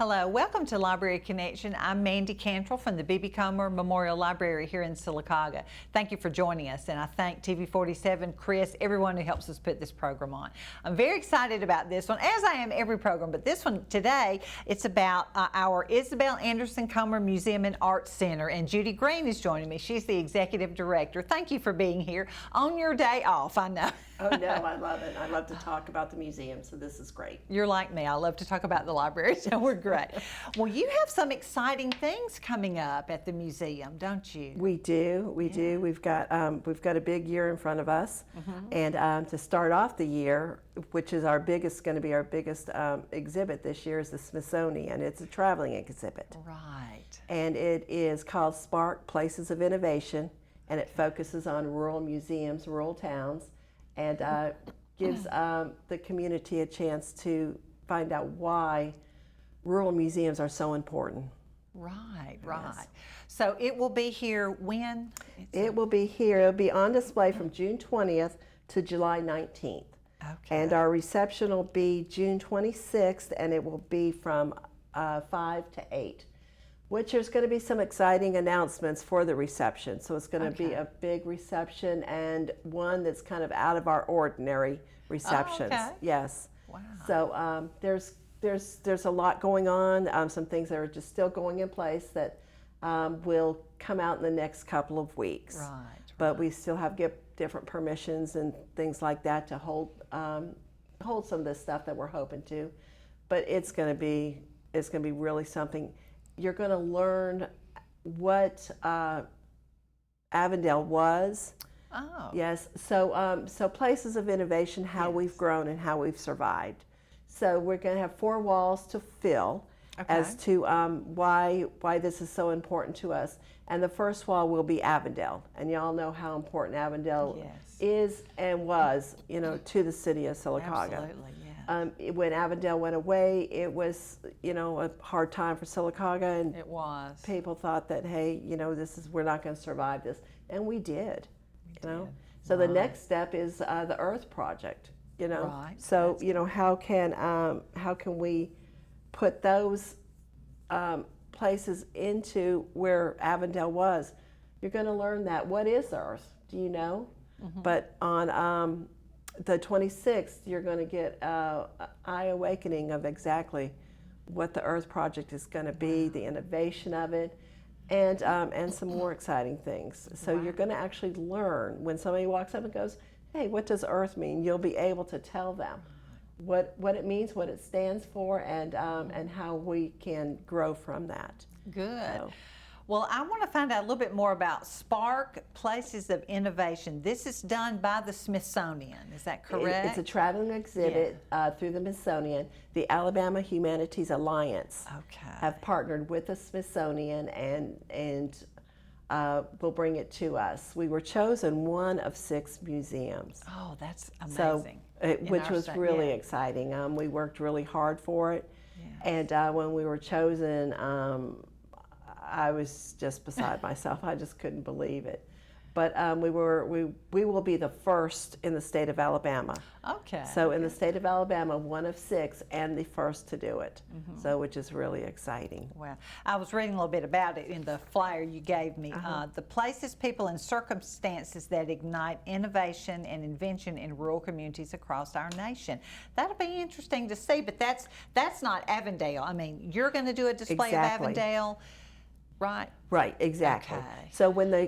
Hello, welcome to Library Connection. I'm Mandy Cantrell from the B.B. Comer Memorial Library here in Sylacauga. Thank you for joining us, and I thank TV47, Chris, everyone who helps us put this program on. I'm very excited about this one, as I am every program, but this one today, it's about our Isabel Anderson Comer Museum and Arts Center, and Judy Green is joining me. She's the executive director. Thank you for being here on your day off, I know. Oh no, I love it. I love to talk about the museum, so this is great. You're like me. I love to talk about the library, so we're great. Well, you have some exciting things coming up at the museum, don't you? We do. We do. We've got a big year in front of us, and to start off the year, which is going to be our biggest exhibit this year, is the Smithsonian. It's a traveling exhibit. Right. And it is called Spark Places of Innovation, and it focuses on rural museums, rural towns, and gives the community a chance to find out why rural museums are so important. Right, Yes. right. So it will be here when? It will be here. It'll be on display from June 20th to July 19th. Okay. And our reception will be June 26th, and it will be from 5 to 8. Which there's going to be some exciting announcements for the reception. So it's going to be a big reception, and one that's kind of out of our ordinary receptions. Oh, okay. Yes. Wow. So there's a lot going on. Some things that are just still going in place that will come out in the next couple of weeks. Right. But we still have to get different permissions and things like that to hold some of this stuff that we're hoping to. But it's going to be really something. You're going to learn what Avondale was. Oh. Yes. So places of innovation, how we've grown and how we've survived. So we're going to have 4 walls to fill as to why this is so important to us. And the first wall will be Avondale, and y'all know how important Avondale is and was, to the city of Sylacauga. Absolutely. When Avondale went away, it was, a hard time for Sylacauga, and It was. people thought that, hey, we're not going to survive this, and we did. So the Right. next step is the Earth Project. Right. So how can we put those places into where Avondale was? You're going to learn that. What is Earth? Do you know? But on the 26th, you're going to get an eye awakening of exactly what the Earth Project is going to be, the innovation of it, and some more exciting things. So you're going to actually learn when somebody walks up and goes, "Hey, what does Earth mean?" You'll be able to tell them what it means, what it stands for, and how we can grow from that. Good. So. Well, I want to find out a little bit more about Spark Places of Innovation. This is done by the Smithsonian, is that correct? It's a traveling exhibit through the Smithsonian. The Alabama Humanities Alliance have partnered with the Smithsonian and will bring it to us. We were chosen one of 6 museums. Oh, that's amazing. Which was really exciting. We worked really hard for it. And when we were chosen, I was just beside myself. I just couldn't believe it. But we will be the first in the state of Alabama. Okay. So in the state of Alabama, one of 6 and the first to do it. So which is really exciting. Well, I was reading a little bit about it in the flyer you gave me. The places, people, and circumstances that ignite innovation and invention in rural communities across our nation. That'll be interesting to see, but that's not Avondale. I mean, you're going to do a display of Avondale. Right. Right. Exactly. Okay. So when the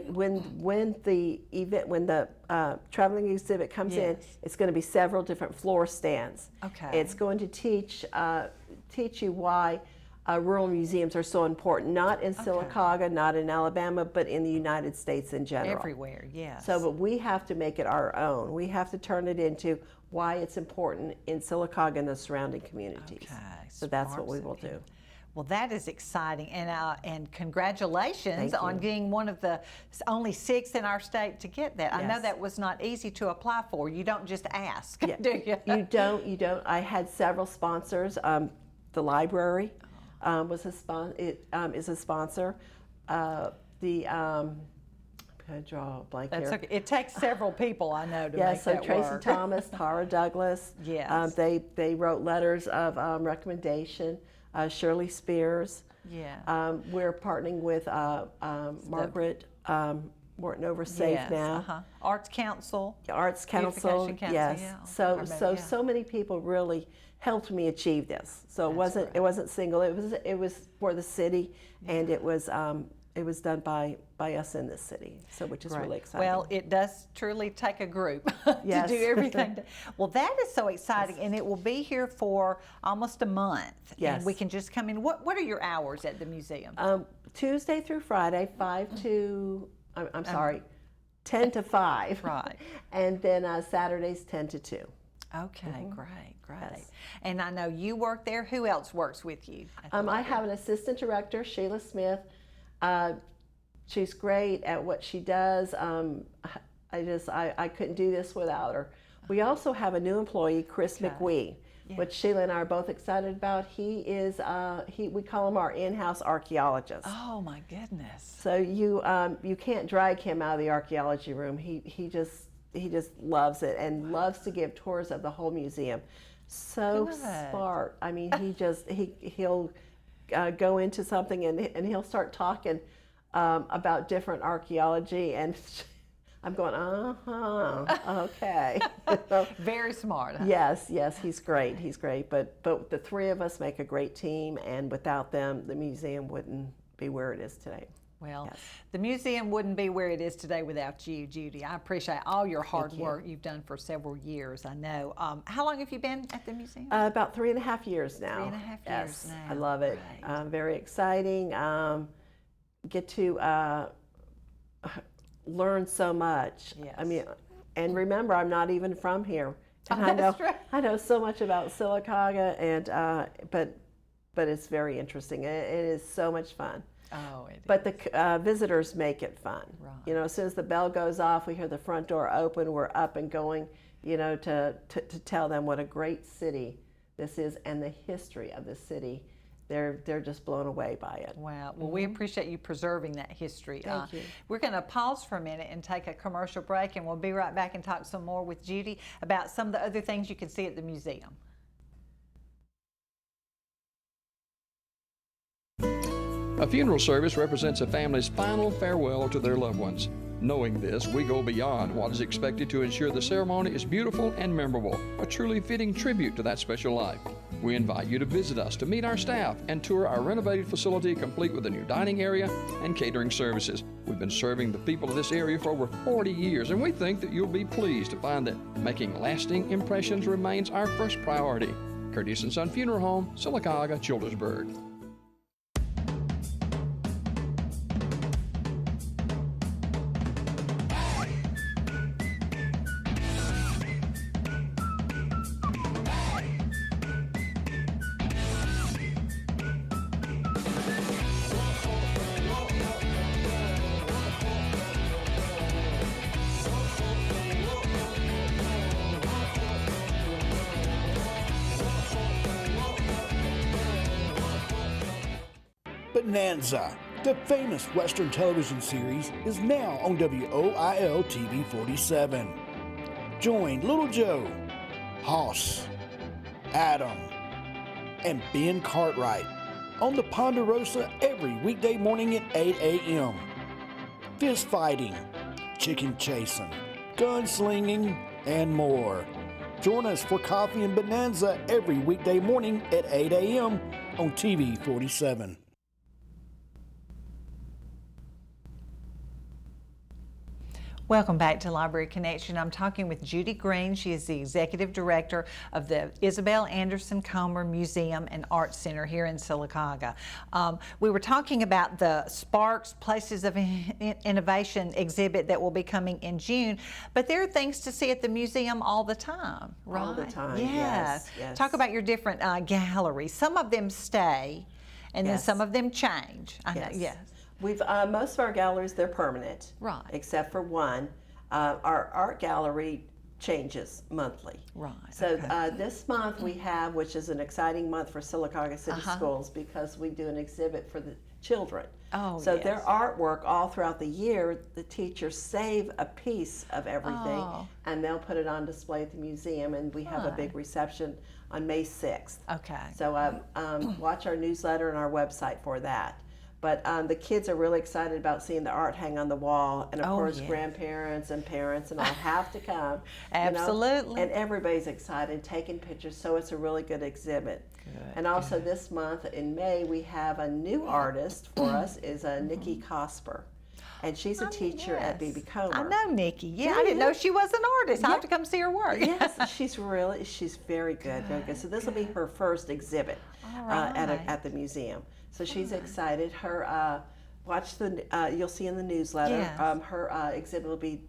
traveling exhibit comes in, it's going to be several different floor stands. Okay. It's going to teach you why rural museums are so important, not in Sylacauga, not in Alabama, but in the United States in general. Everywhere. Yes. So, but we have to make it our own. We have to turn it into why it's important in Sylacauga and the surrounding communities. Okay. So that's what we will do. Well, that is exciting, and congratulations on being one of the only 6 in our state to get that. Yes. I know that was not easy to apply for. You don't just ask, do you? You don't. I had several sponsors. The library is a sponsor. I'm going to draw a blank here. Okay. It takes several people, I know, to make that so Tracy work. Thomas, Tara Douglas. Yes. They wrote letters of recommendation. Shirley Spears. Yeah. We're partnering with Margaret Morton over Safe Yes, Now. Arts Council. Arts Council, Beautification Council, yes. yeah. I So remember, so many people really helped me achieve this. So it wasn't single. It was for the city, and it was done by us in this city. So which is really exciting. Well, it does truly take a group Yes. to do everything. Well, that is so exciting, and it will be here for almost a month. Yes. And we can just come in. What are your hours at the museum? Tuesday through Friday, 10 to 5. Right. And then Saturdays 10 to 2. Okay, great. Yes. And I know you work there. Who else works with you? I have an assistant director, Sheila Smith. She's great at what she does. I couldn't do this without her. We also have a new employee, Chris McWee, which Sheila and I are both excited about. He is we call him our in-house archaeologist. Oh my goodness! So you can't drag him out of the archaeology room. He just loves it and loves to give tours of the whole museum. So smart. I mean, he'll go into something and he'll start talking about different archaeology, and I'm going, okay. Very smart. Huh? Yes, he's great. But the three of us make a great team, and without them, the museum wouldn't be where it is today. Well, the museum wouldn't be where it is today without you, Judy. I appreciate all your hard work you've done for several years, I know. How long have you been at the museum? About 3.5 years now. 3.5 years now. I love it. Very exciting. Get to learn so much. Yes. I mean, and remember, I'm not even from here. And I know so much about Sylacauga, and but it's very interesting. It is so much fun. Oh, it is. But the visitors make it fun. Right. You know, as soon as the bell goes off, we hear the front door open. We're up and going. You know, to tell them what a great city this is and the history of the city. They're just blown away by it. Wow. Well, we appreciate you preserving that history. Thank you. We're going to pause for a minute and take a commercial break, and we'll be right back and talk some more with Judy about some of the other things you can see at the museum. A funeral service represents a family's final farewell to their loved ones. Knowing this, we go beyond what is expected to ensure the ceremony is beautiful and memorable, a truly fitting tribute to that special life. We invite you to visit us to meet our staff and tour our renovated facility complete with a new dining area and catering services. We've been serving the people of this area for over 40 years, and we think that you'll be pleased to find that making lasting impressions remains our first priority. Curtis & Son Funeral Home, Sylacauga, Childersburg. Bonanza, the famous Western television series, is now on WOIL TV 47. Join Little Joe, Hoss, Adam, and Ben Cartwright on the Ponderosa every weekday morning at 8 a.m. Fist fighting, chicken chasing, gunslinging, and more. Join us for Coffee and Bonanza every weekday morning at 8 a.m. on TV 47. Welcome back to Library Connection. I'm talking with Judy Green. She is the Executive Director of the Isabel Anderson Comer Museum and Arts Center here in Sylacauga. We were talking about the Sparks Places of Innovation exhibit that will be coming in June, but there are things to see at the museum all the time, right? All the time, yes. yes. Talk about your different galleries. Some of them stay, and then Yes. some of them change. I know, yes. We've most of our galleries, they're permanent, Right. except for one. Our art gallery changes monthly. Right, So okay. this month we have, which is an exciting month for Sylacauga City Schools, because we do an exhibit for the children. Oh, so yes. their artwork all throughout the year, the teachers save a piece of everything, and they'll put it on display at the museum, and we have a big reception on May 6th. Okay. So watch our newsletter and our website for that. But the kids are really excited about seeing the art hang on the wall, and of course grandparents and parents and all have to come. Absolutely. And everybody's excited, taking pictures, so it's a really good exhibit. And also this month in May we have a new artist for us, is Nikki Cosper. And she's a teacher at B.B. Comer. I know Nikki. Yeah, I didn't know she was an artist. I have to come see her work. Yes, she's very good, very good. So this will be her first exhibit at the museum. So she's excited. Her you'll see in the newsletter. Yes. Her exhibit will be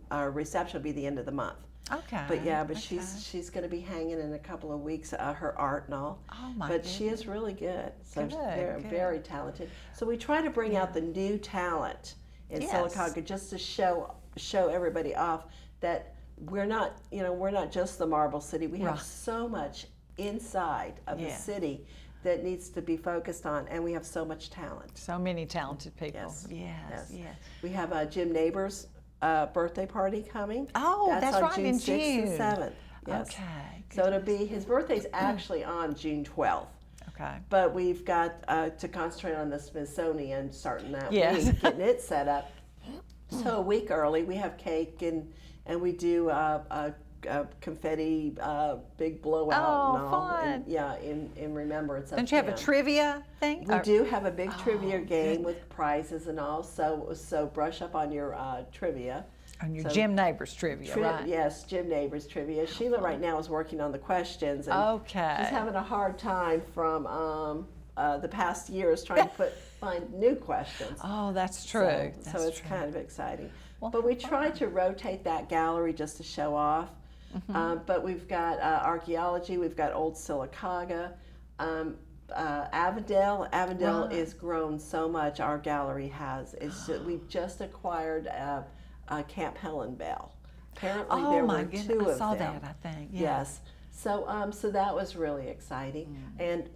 reception will be the end of the month. Okay. But she's going to be hanging in a couple of weeks. Her art and all. Oh my But goodness. she is really good. So they're good. very talented. So we try to bring out the new talent in Sylacauga, just to show everybody off that we're not just the Marble City. We have so much inside of the city that needs to be focused on, and we have so much talent. So many talented people. Yes. We have Jim Neighbors' birthday party coming. Oh, that's on right, June in 6th and June. 7th. Yes. Okay. So it'll be, his birthday's actually on June 12th. Okay. But we've got to concentrate on the Smithsonian starting that Yes. week, getting it set up. So a week early, we have cake and we do confetti, big blowout and all. Fun. And, in remembrance of Don't you have a him. trivia thing? We do have a big trivia game with prizes and all. So brush up on your trivia. On your Jim Neighbors trivia, right? Yes, Jim Neighbors trivia. Sheila right now is working on the questions. And she's having a hard time from the past years trying to find new questions. Oh, that's true. So it's kind of exciting. But we try to rotate that gallery just to show off. But we've got archaeology, we've got old Sylacauga, Avondale is grown so much. Our gallery has. We've just acquired Camp Helen Bell. Apparently there were two of them. I saw that, I think. Yeah. Yes. So that was really exciting. And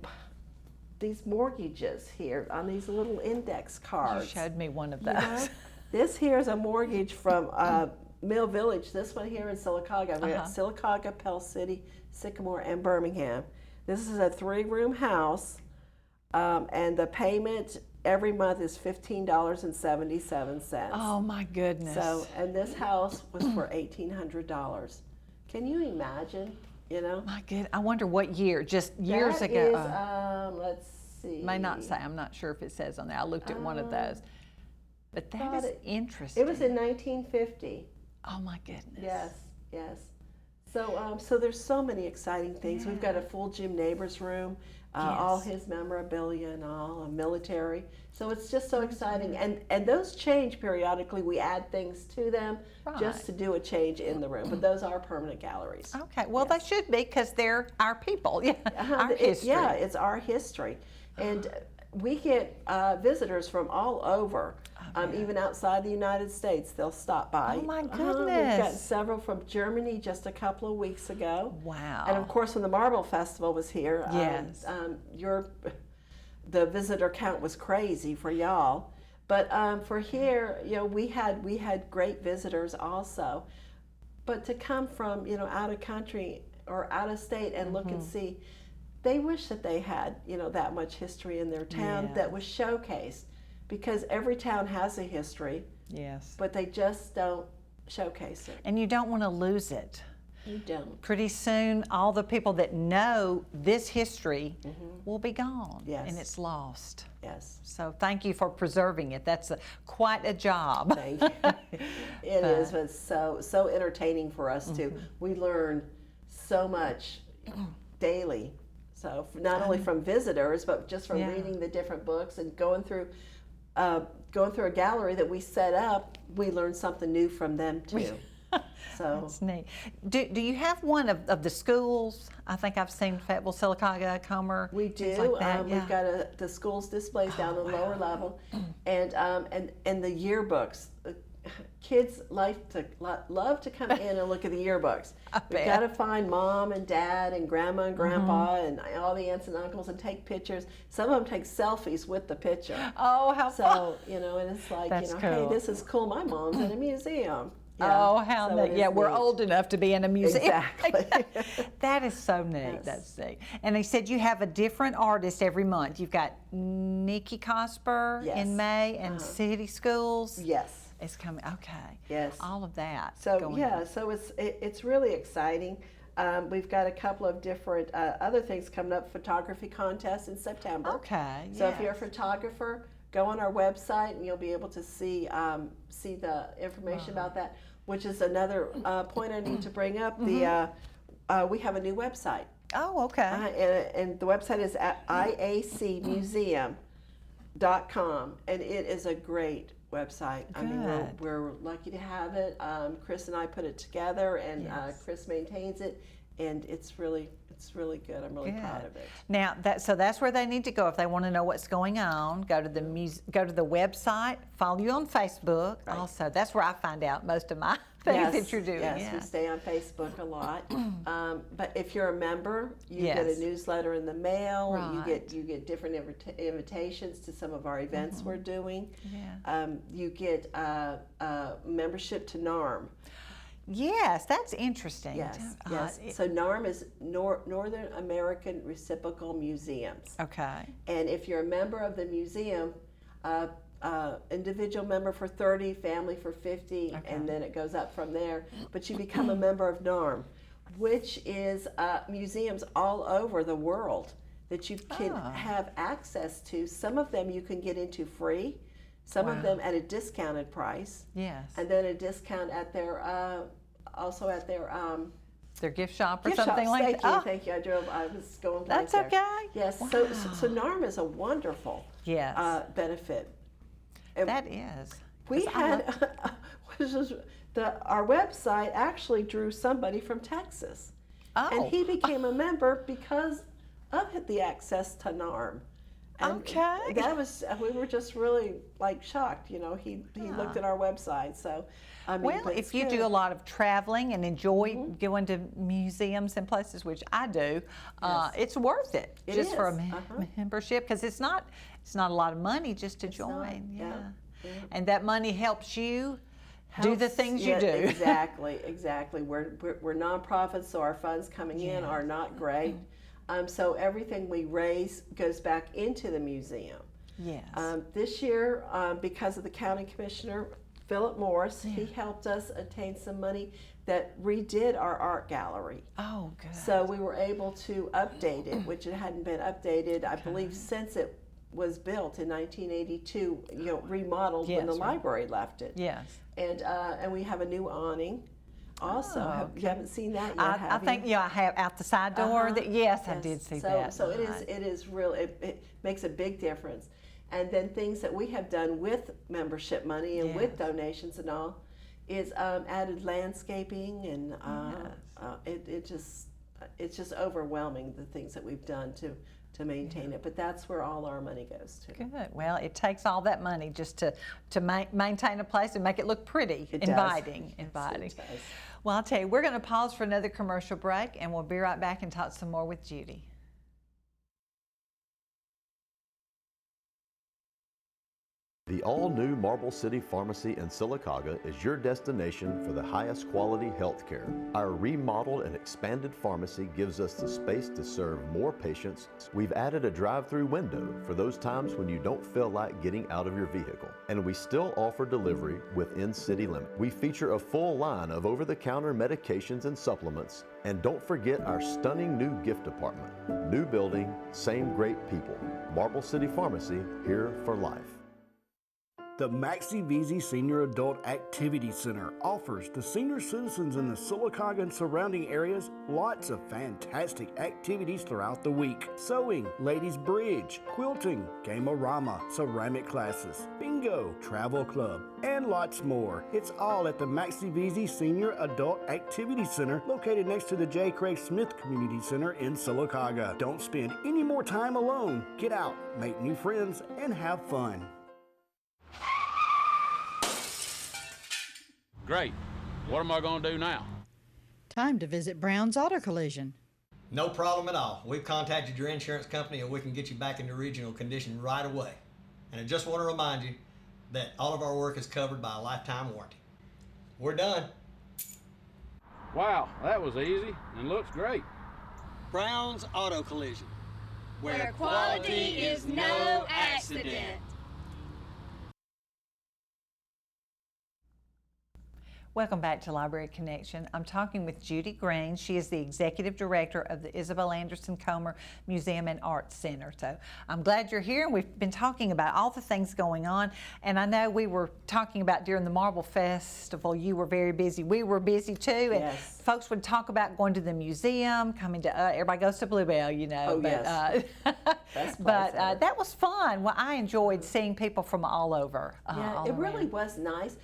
these mortgages here on these little index cards. You showed me one of those. This here is a mortgage from Mill Village. This one here in Sylacauga. We got Sylacauga, Pell City, Sycamore, and Birmingham. This is a 3-room house, and the payment every month is $15.77. Oh my goodness. So, and this house was for $1,800. Can you imagine? My goodness. I wonder what year, just years ago. That is, let's see. May not say, I'm not sure if it says on there. I looked at one of those. But that is interesting. It was in 1950. Oh my goodness. Yes. So there's so many exciting things. We've got a full Jim Neighbors room, all his memorabilia and all, military. So it's just so exciting. And those change periodically. We add things to them just to do a change in the room. But those are permanent galleries. Okay. Well, they should be because they're our people. Yeah. Our history. It's our history. And we get visitors from all over. Even outside the United States, they'll stop by. Oh my We've goodness. got several from Germany just a couple of weeks ago. Wow. And of course, when the Marble Festival was here, the visitor count was crazy for y'all. But for here, we had great visitors also. But to come from out of country or out of state and look and see, they wish that they had that much history in their town that was showcased. Because every town has a history, but they just don't showcase it. And you don't want to lose it. You don't. Pretty soon, all the people that know this history will be gone, and it's lost. Yes. So thank you for preserving it. That's quite a job. Thank you. It is, but so entertaining for us too. We learn so much daily. So not only from visitors, but just from reading the different books and going through a gallery that we set up, we learn something new from them too. So that's neat. Do you have one of the schools? I think I've seen Fayetteville, Sylacauga, Comer. We do. Like that. We've got the schools displays down the lower level, and the yearbooks. kids love to come in and look at the yearbooks. We've got to find mom and dad and grandma and grandpa and all the aunts and uncles and take pictures. Some of them take selfies with the picture. Oh, how fun. So, you know, and it's like, That's you know, cool. hey, this is cool. My mom's in a museum. Oh, how neat. Yeah, we're old enough to be in a museum. Exactly. That is so neat. Yes. That's neat. And they said you have a different artist every month. You've got Nikki Cosper in May and City Schools. Yes. It's coming. Okay. Yes. All of that. So going yeah, on. so it's really exciting. We've got a couple of different other things coming up. Photography contest in September. Okay. So if you're a photographer, go on our website and you'll be able to see the information about that. Which is another point I need to bring up. We have a new website. Oh, okay. And the website is at iacmuseum.com, and it is a great website. I mean, we're lucky to have it. Chris and I put it together, and Chris maintains it, and it's really good. I'm really proud of it. Now, that's where they need to go if they want to know what's going on. Go to the website. Follow you on Facebook. Right. Also, that's where I find out most of my things that you're doing. Yes, we stay on Facebook a lot. But if you're a member, you get a newsletter in the mail. Right. You get different invitations to some of our events we're doing. Yeah. You get membership to NARM. Yes, that's interesting. Yes. So NARM is Northern American Reciprocal Museums. Okay. And if you're a member of the museum, individual member for 30, family for 50, and then it goes up from there. But you become a member of NARM, which is museums all over the world that you can have access to. Some of them you can get into free, some of them at a discounted price. Yes. And then a discount at their their gift shop or gift something shops. like that. Thank you. I was going blank That's there. okay. Yes. Wow. So NARM is a wonderful benefit. And that is. we had our website actually drew somebody from Texas, and he became a member because of the access to NARM. And that was, we were just really like shocked, you know, he looked at our website. So, I mean, well, if you do a lot of traveling and enjoy going to museums and places, which I do, it's worth it just for a membership, because it's not a lot of money just to join. And that money helps you do the things you do. Exactly. We're nonprofits, so our funds coming in are not great. So everything we raise goes back into the museum. Yes. This year, because of the county commissioner, Philip Morris, he helped us attain some money that redid our art gallery. Oh, good. So we were able to update it, which it hadn't been updated, I believe, since it was built in 1982, you know, remodeled when the library left it. Yes. And we have a new awning. Also, you haven't seen that yet, I think I have out the side door. Yes, I did see that. So it is really, it makes a big difference. And then things that we have done with membership money and with donations and all is added landscaping, and it's just overwhelming, the things that we've done to maintain it. But that's where all our money goes to. Good. Well, it takes all that money just to maintain a place and make it look pretty, inviting. It does. Well, I'll tell you, we're going to pause for another commercial break, and we'll be right back and talk some more with Judy. The all-new Marble City Pharmacy in Sylacauga is your destination for the highest quality health care. Our remodeled and expanded pharmacy gives us the space to serve more patients. We've added a drive-through window for those times when you don't feel like getting out of your vehicle. And we still offer delivery within city limits. We feature a full line of over-the-counter medications and supplements. And don't forget our stunning new gift department. New building, same great people. Marble City Pharmacy, here for life. The Maxie Veazey Senior Adult Activity Center offers the senior citizens in the Sylacauga and surrounding areas lots of fantastic activities throughout the week. Sewing, ladies bridge, quilting, game-o-rama, ceramic classes, bingo, travel club, and lots more. It's all at the Maxie Veazey Senior Adult Activity Center located next to the J. Craig Smith Community Center in Sylacauga. Don't spend any more time alone. Get out, make new friends, and have fun. Great. What am I going to do now? Time to visit Brown's Auto Collision. No problem at all. We've contacted your insurance company and we can get you back into original condition right away. And I just want to remind you that all of our work is covered by a lifetime warranty. We're done. Wow, that was easy and looks great. Brown's Auto Collision. Where quality is no accident. Welcome back to Library Connection. I'm talking with Judy Green. She is the Executive Director of the Isabel Anderson Comer Museum and Arts Center. So I'm glad you're here, and we've been talking about all the things going on. And I know we were talking about during the Marble Festival, you were very busy. We were busy too. And Yes. folks would talk about going to the museum, coming to, everybody goes to Bluebell, you know. Oh, but, yes. Best place but ever. that was fun. Well, I enjoyed seeing people from all over. Yeah, all it really around. was nice.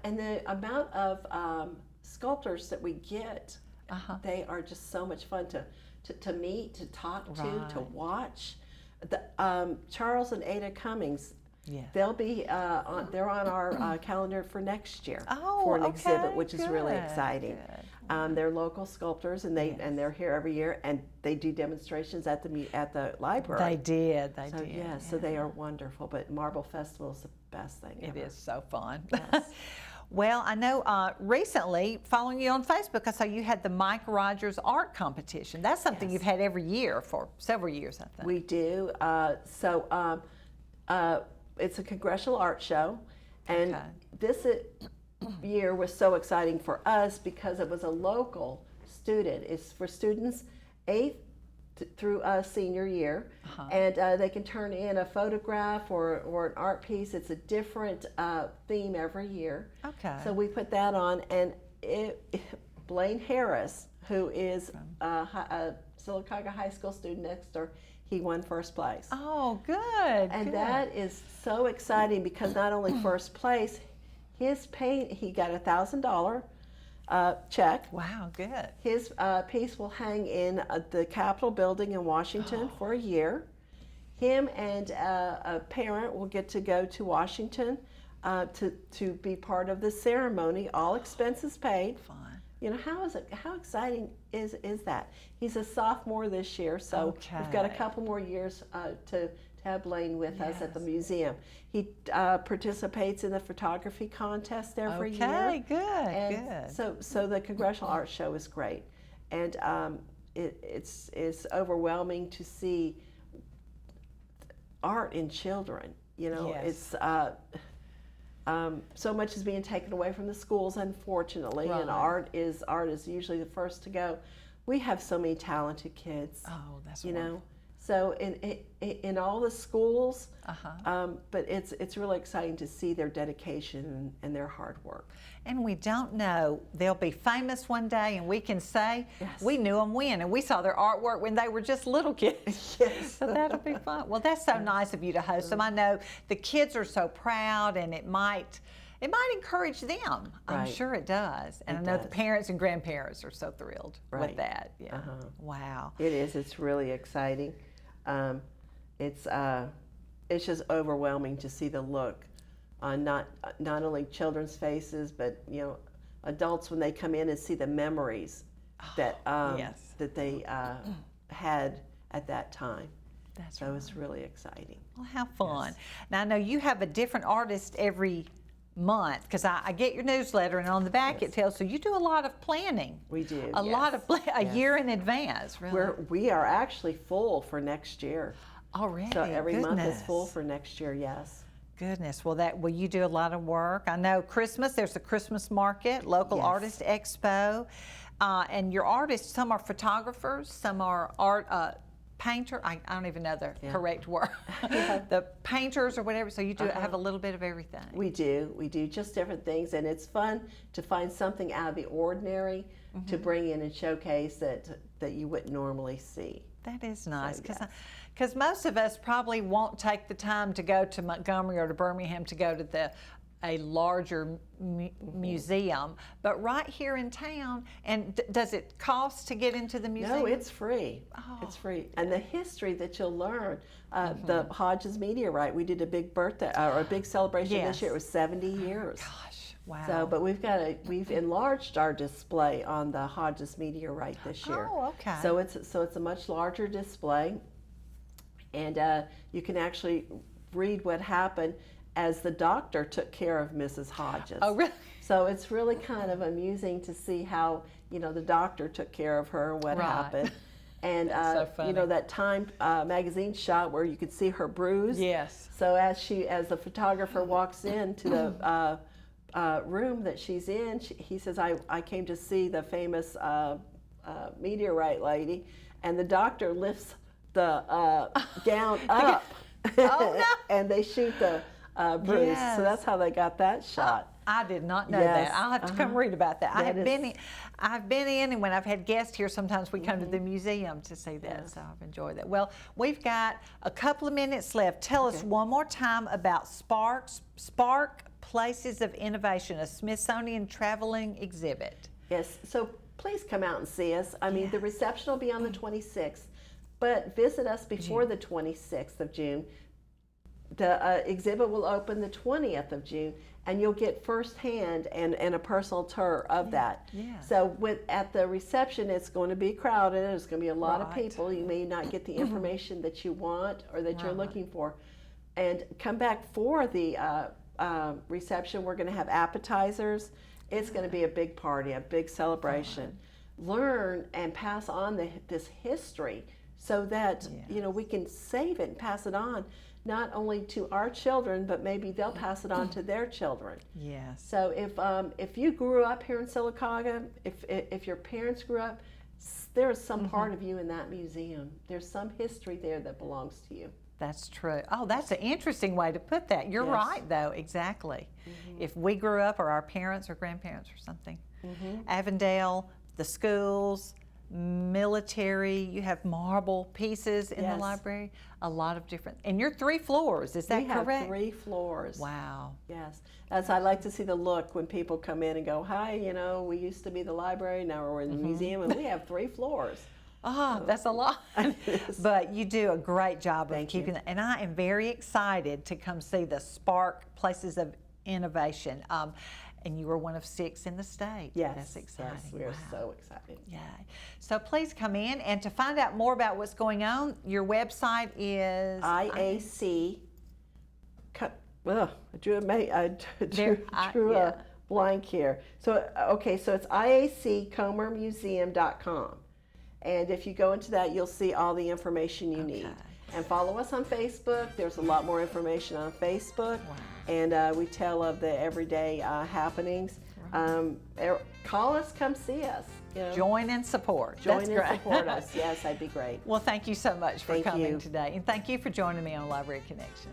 And the amount of sculptors that we get, they are just so much fun to meet, to talk to Right. watch. The, Charles and Ada Cummings, Yeah. they'll be they're on our calendar for next year Oh, for an okay, exhibit, which is really good, exciting. good. They're local sculptors, and they're here every year, and they do demonstrations at the library. They did. They So did. yeah, so they are wonderful. But Marble Festival is the best thing It ever. is so fun. Yes. Well, I know recently, following you on Facebook, I saw you had the Mike Rogers art competition. That's something Yes. you've had every year for several years, I think. We do. It's a congressional art show, and Okay. this year was so exciting for us because it was a local student. It's for students 8th through senior year, and they can turn in a photograph or an art piece. It's a different theme every year. Okay. So we put that on, and Blaine Harris, who is a Sylacauga High School student next door, he won first place. Oh, good. And good. that is so exciting because not only first place, he got a $1,000 check. Wow, good. His piece will hang in the Capitol building in Washington for a year. Him and a parent will get to go to Washington to be part of the ceremony, all expenses paid. Fun. You know, how exciting is that? He's a sophomore this year, so we've got a Okay. couple more years to have Blaine with us at the Yes. museum. He participates in the photography contest every year. Okay, good, And good. so the Congressional Art Show is great, and it's overwhelming to see art in children. You know, Yes. it's so much is being taken away from the schools, unfortunately, and Right. art is usually the first to go. We have so many talented kids. Oh, that's you wonderful. know. So in all the schools, Uh-huh. but it's really exciting to see their dedication and their hard work. And we don't know, they'll be famous one day and we can say, we knew them when, and we saw their artwork when they were just little kids. Yes. So that'll be fun. Well, that's so nice of you to host them. I know the kids are so proud, and it might encourage them. I'm Right. sure it does. And It I know the does. parents and grandparents are so thrilled Right. with that. Yeah. Uh-huh. Wow. It is. It's really exciting. It's just overwhelming to see the look on not only children's faces, but adults when they come in and see the memories that yes. that they had at that time. That's So right. it's really exciting. Well, how fun. Now, I know you have a different artist every month, because I get your newsletter, and on the back it tells, so you do a lot of planning. We do. A lot of a Yes. year in advance, really. We are actually full for next year. Already. So every month is full Goodness. for next year. Yes. Goodness. Well, you do a lot of work. I know Christmas, there's a Christmas market, local Yes. artist expo, and your artists, some are photographers, some are art painter. I don't even know the correct word. The painters or whatever. So you do have a little bit of everything. We do just different things, and it's fun to find something out of the ordinary to bring in and showcase that you wouldn't normally see. That is nice, yes. because most of us probably won't take the time to go to Montgomery or to Birmingham to go to a larger museum, but right here in town. And does it cost to get into the museum? No, it's free. It's free, and the history that you'll learn. The Hodges Meteorite, we did a big birthday or a big celebration this Yes. year. It was 70 years. Gosh, Wow. So, but we've enlarged our display on the Hodges meteorite this year. Oh, okay. So it's a much larger display, and you can actually read what happened as the doctor took care of Mrs. Hodges. Oh, really? So it's really kind of amusing to see how, you know, the doctor took care of her, what happened. And That's so funny. you know, that Time magazine shot where you could see her bruise. Yes. So as the photographer walks into the room that she's in, he says, I came to see the famous meteorite lady, and the doctor lifts the gown up. Oh, no. And they shoot the bruise. Yes. So that's how they got that shot. I did not know Yes. that. I'll have to come read about that. I've been in, and when I've had guests here, sometimes we come to the museum to see that, so I've enjoyed that. Well, we've got a couple of minutes left. Tell us one more time about Spark Places of Innovation, a Smithsonian traveling exhibit. Yes, so please come out and see us. I mean, the reception will be on the 26th, but visit us before the 26th of June. The exhibit will open the 20th of June, and you'll get firsthand and a personal tour of that. Yeah. So at the reception, it's going to be crowded. There's going to be a lot of people. You may not get the information that you want or that you're looking for. And come back for the reception. We're going to have appetizers. It's going to be a big party, a big celebration. Learn and pass on this history so that you know, we can save it and pass it on, not only to our children, but maybe they'll pass it on to their children. Yes. So if you grew up here in Sylacauga, if your parents grew up, there's some part of you in that museum. There's some history there that belongs to you. That's true. Oh, that's an interesting way to put that. You're right, though, exactly. If we grew up, or our parents or grandparents or something. Avondale, the schools, military, you have marble pieces in the library, a lot of different, and you're 3 floors, is that correct? We have 3 floors. Wow. Yes. As I like to see the look when people come in and go, hi, you know, we used to be the library, now we're in the museum, and we have 3 floors. Ah, that's a lot. But you do a great job of keeping it. And I am very excited to come see the Spark Places of Innovation. And you were one of 6 in the state. Yes. That's exciting. Yes, we are so excited. Yeah. So please come in. And to find out more about what's going on, your website is IAC. I drew a blank here. So, okay, so it's IACComermuseum.com. And if you go into that, you'll see all the information you need. And follow us on Facebook. There's a lot more information on Facebook. And we tell of the everyday happenings. Call us, come see us. You know. Join and support. Join and support us. Yes, that'd be great. Well, thank you so much for coming you. today. And thank you for joining me on Library Connection.